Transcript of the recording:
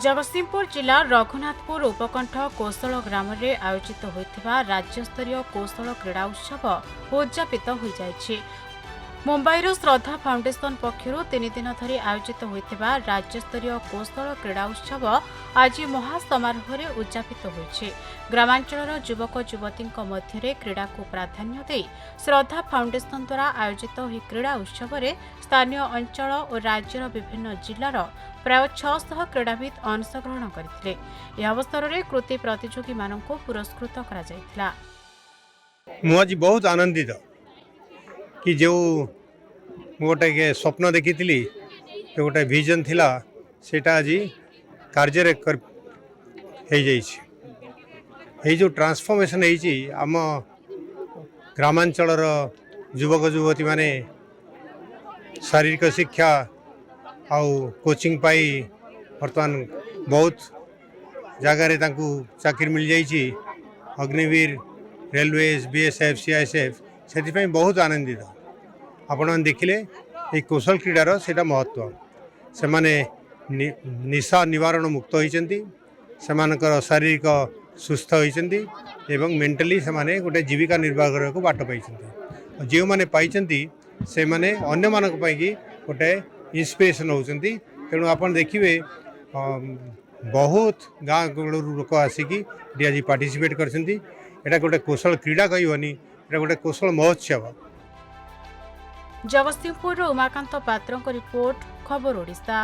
जगतसिंहपुर जिला रघुनाथपुर उपकंठ कौशल ग्राम में आयोजित होता राज्यस्तरीय कौशल क्रीड़ा उत्सव उद्यापित हो जाइछि। मुंबईर श्रद्धा फाउंडेशन पक्षर 3 दिन धरी आयोजित होता राज्यस्तरीय कौशल क्रीड़ा उत्सव आज महासमारोह उद्यापित होइछि। ग्रामांचल युवक युवती मध्य क्रीड़ा को प्राधान्य दे श्रद्धा फाउंडेशन द्वारा आयोजित यह क्रीड़ा उत्सव में स्थानीय अंचल और राज्यर विभिन्न जिलार प्राय 600 क्रीड़ाविद अंशग्रहण करथिले। यह अवसर में कृति प्रतियोगी मानक पुरस्कृत करा जायथिला। मु आज बहुत आनंदित कि जो गोटे के स्वप्न देखी जो गोटे विजन थिला सेटा आज कार्य हो जो ट्रांसफॉर्मेशन है आम ग्रामांचल युवक युवती माने शारीरिक शिक्षा आउ कोचिंग पाई बर्तमान बहुत जगार चाकरी मिल जाइए। अग्निवीर रेलवेज बीएसएफ सीआईएसएफ से बहुत आनंदित। आपण देखिले ये कौशल क्रीडार सेटा महत्व से माने निशा निवारण मुक्त होती से शारीरिक सुस्थ होती एवं मेंटली से माने गोटे जीविका निर्वाह करने को बाट पाई जो मैंने पाई से माने अन्य मानक पाई गोटे इंस्पिरेशन होती। तेणु आप देखिए बहुत गाँ गलू लोक आसिकी आज पार्टिसिपेट कर गोटे कौशल क्रीड़ा कहबनी गोटे कौशल महोत्सव। जगतसिंहपुर उमाकांत पात्र रिपोर्ट खबर ओडिशा।